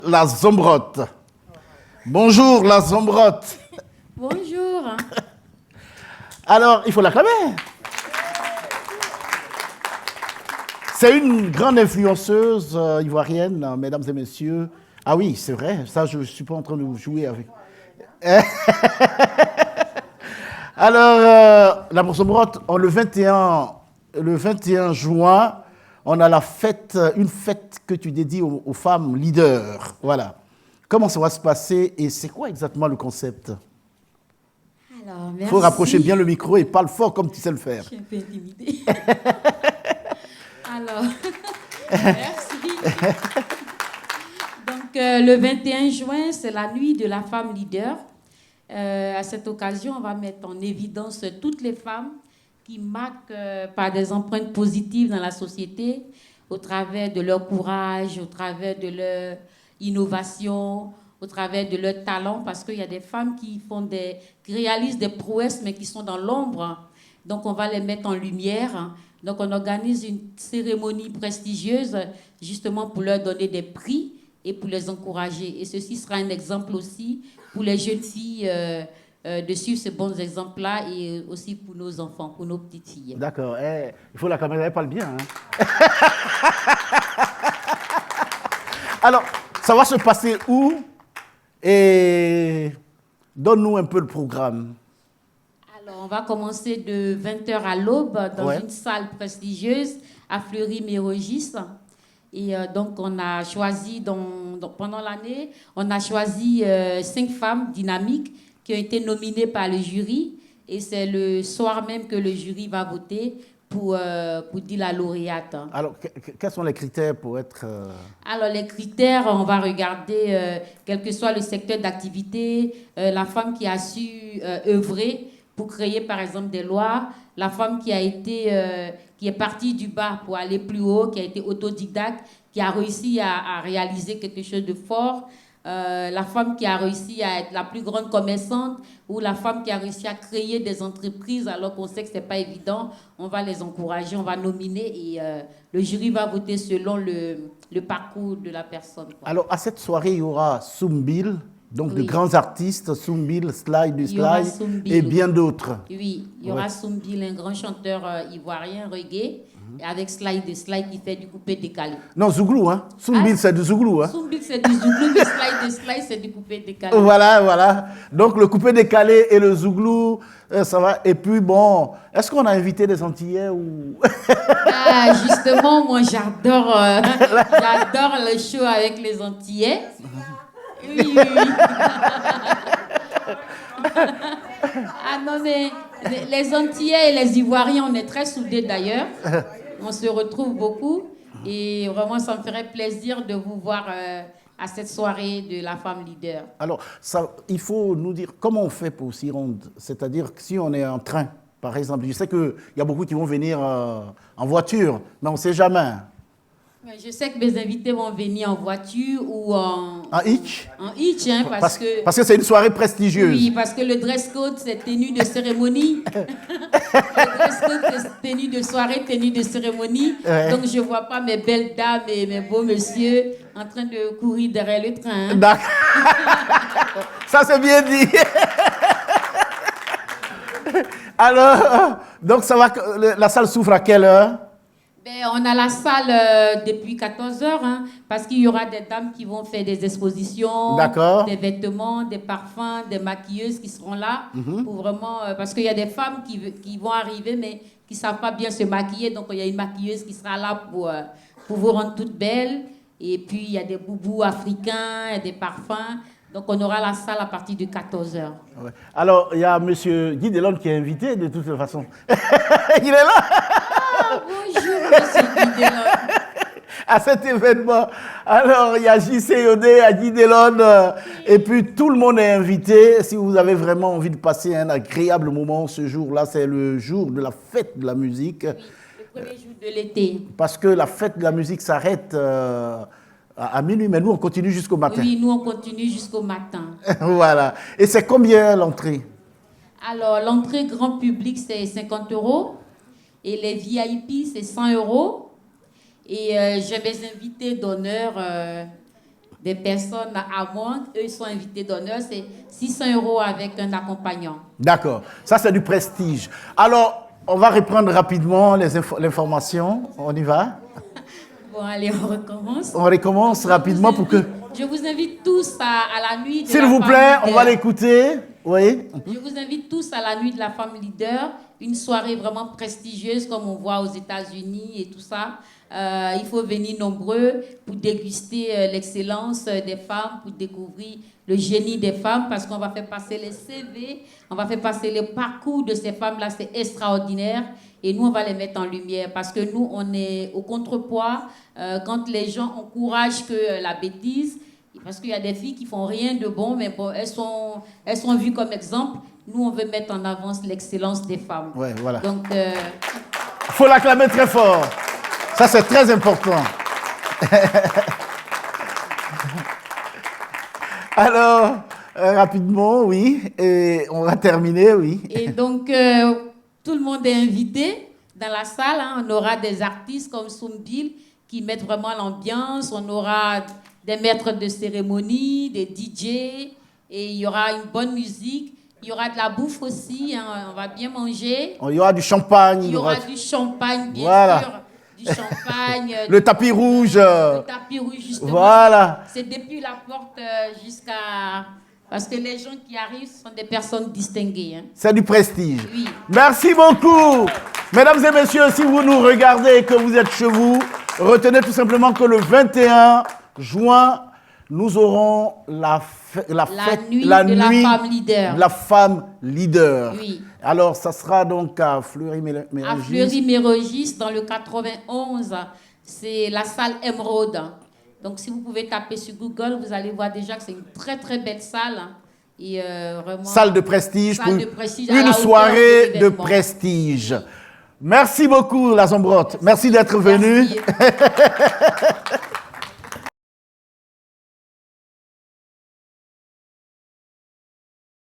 La Zombrotte. Bonjour, la Zombrotte. Bonjour. Alors, il faut l'acclamer. C'est une grande influenceuse ivoirienne, mesdames et messieurs. Ah oui, c'est vrai, ça, je ne suis pas en train de jouer avec. Alors, la Zombrotte, le 21 juin, on a une fête que tu dédies aux femmes leaders. Voilà. Comment ça va se passer et c'est quoi exactement le concept? Alors, Il merci. faut rapprocher bien le micro et parle fort comme tu sais le faire. Je suis un peu intimidée. Alors, merci. Donc, le 21 juin, c'est la nuit de la femme leader. À cette occasion, on va mettre en évidence toutes les femmes qui marquent par des empreintes positives dans la société, au travers de leur courage, au travers de leur innovation, au travers de leur talent, parce qu'il y a des femmes qui réalisent des prouesses, mais qui sont dans l'ombre. Donc, on va les mettre en lumière. Donc, on organise une cérémonie prestigieuse, justement pour leur donner des prix et pour les encourager. Et ceci sera un exemple aussi pour les jeunes filles de suivre ces bons exemples-là et aussi pour nos enfants, pour nos petites filles. D'accord. Il faut la caméra, elle parle bien. Hein. Alors, ça va se passer où? Et donne-nous un peu le programme. Alors, on va commencer de 20h à l'aube dans une salle prestigieuse à Fleury-Mérogis. Et donc, on a choisi, pendant l'année, on a choisi 5 femmes dynamiques qui ont été nominées par le jury. Et c'est le soir même que le jury va voter pour dire la lauréate. Alors, quels sont les critères pour être... Alors, les critères, on va regarder, quel que soit le secteur d'activité, la femme qui a su œuvrer pour créer, par exemple, des lois, la femme qui est partie du bas pour aller plus haut, qui a été autodidacte, qui a réussi à réaliser quelque chose de fort, la femme qui a réussi à être la plus grande commerçante ou la femme qui a réussi à créer des entreprises alors qu'on sait que ce n'est pas évident. On va les encourager, on va nominer et le jury va voter selon le parcours de la personne. Quoi. Alors, à cette soirée, il y aura Soumbil, donc de grands artistes, Soumbil, Sly du Sly et bien d'autres. Oui, il y aura Soumbil, un grand chanteur ivoirien, reggae, avec Sly de Sly qui fait du coupé décalé. Non, Zouglou, hein. Soumbil, c'est du Zouglou, hein. Soumbil, c'est du Zouglou, mais Sly de Sly, c'est du coupé décalé. Voilà. Donc, le coupé décalé et le Zouglou, ça va. Et puis, bon, est-ce qu'on a invité des Antillais ou... Justement, moi, j'adore le show avec les Antillais. Oui. Ah non, mais les Antillais et les Ivoiriens, on est très soudés d'ailleurs. On se retrouve beaucoup. Et vraiment, ça me ferait plaisir de vous voir à cette soirée de la femme leader. Alors, il faut nous dire comment on fait pour s'y rendre. C'est-à-dire que si on est en train, par exemple, je sais qu'il y a beaucoup qui vont venir en voiture, mais on ne sait jamais. Je sais que mes invités vont venir en voiture ou en hitch. En hitch, hein, parce que c'est une soirée prestigieuse. Oui, parce que le dress code, c'est tenue de cérémonie. Le dress code, c'est tenue de soirée, tenue de cérémonie. Ouais. Donc, je ne vois pas mes belles dames et mes beaux messieurs en train de courir derrière le train. Hein. D'accord. Ça, c'est bien dit. Alors, donc, la salle s'ouvre à quelle heure? On a la salle depuis 14h, hein, parce qu'il y aura des dames qui vont faire des expositions, des vêtements, des parfums, des maquilleuses qui seront là pour vraiment... parce qu'il y a des femmes qui vont arriver, mais qui ne savent pas bien se maquiller. Donc, il y a une maquilleuse qui sera là pour vous rendre toutes belles. Et puis, il y a des boubous africains, il y a des parfums. Donc, on aura la salle à partir de 14h. Ouais. Alors, il y a M. Guy Delon qui est invité, de toute façon. Il est là. Bonjour, monsieur Guy Delon. À cet événement. Alors, il y a JC Yodé, il y a Guy Delon, et puis tout le monde est invité. Si vous avez vraiment envie de passer un agréable moment ce jour-là, c'est le jour de la fête de la musique. Oui, le premier jour de l'été. Parce que la fête de la musique s'arrête à minuit, mais nous, on continue jusqu'au matin. Oui, nous, on continue jusqu'au matin. Voilà. Et c'est combien l'entrée? Alors, l'entrée grand public, c'est 50 €. Et les VIP, c'est 100 €. Et j'ai mes invités d'honneur des personnes à moins. Eux, ils sont invités d'honneur. C'est 600 € avec un accompagnant. D'accord. Ça, c'est du prestige. Alors, on va reprendre rapidement l'information. On y va? Bon, allez, on recommence. On recommence rapidement pour que... Je vous invite tous à la nuit de la S'il vous femme plaît, leader. on va l'écouter. Oui. Je vous invite tous à la nuit de la femme leader, une soirée vraiment prestigieuse comme on voit aux États-Unis et tout ça. Il faut venir nombreux pour déguster l'excellence des femmes, pour découvrir le génie des femmes, parce qu'on va faire passer les CV, on va faire passer le parcours de ces femmes-là, c'est extraordinaire. Et nous, on va les mettre en lumière, parce que nous, on est au contrepoids quand les gens encouragent que la bêtise, parce qu'il y a des filles qui font rien de bon, mais bon, elles sont vues comme exemple. Nous, on veut mettre en avant l'excellence des femmes. Ouais, voilà. Donc, il faut l'acclamer très fort. Ça, c'est très important. Alors, rapidement, oui. Et on va terminer, oui. Et donc, tout le monde est invité dans la salle. Hein. On aura des artistes comme Soumbil qui mettent vraiment l'ambiance. On aura des maîtres de cérémonie, des DJ. Et il y aura une bonne musique. Il y aura de la bouffe aussi. Hein. On va bien manger. Il y aura du champagne. Il y aura du champagne, bien voilà. sûr. Du champagne. Le tapis rouge. Le tapis rouge, justement. Voilà. C'est depuis la porte jusqu'à... Parce que les gens qui arrivent sont des personnes distinguées. Hein. C'est du prestige. Oui. Merci beaucoup. Mesdames et messieurs, si vous nous regardez et que vous êtes chez vous, retenez tout simplement que le 21 juin, nous aurons la nuit de la femme leader. La femme leader. Oui. Alors, ça sera donc à Fleury-Mérogis. À Fleury-Mérogis, dans le 91. C'est la salle Emeraude. Donc, si vous pouvez taper sur Google, vous allez voir déjà que c'est une très, très belle salle. Et, vraiment, salle de prestige. Salle de prestige une soirée de prestige. Merci beaucoup, la Zombrotte. Merci d'être venu.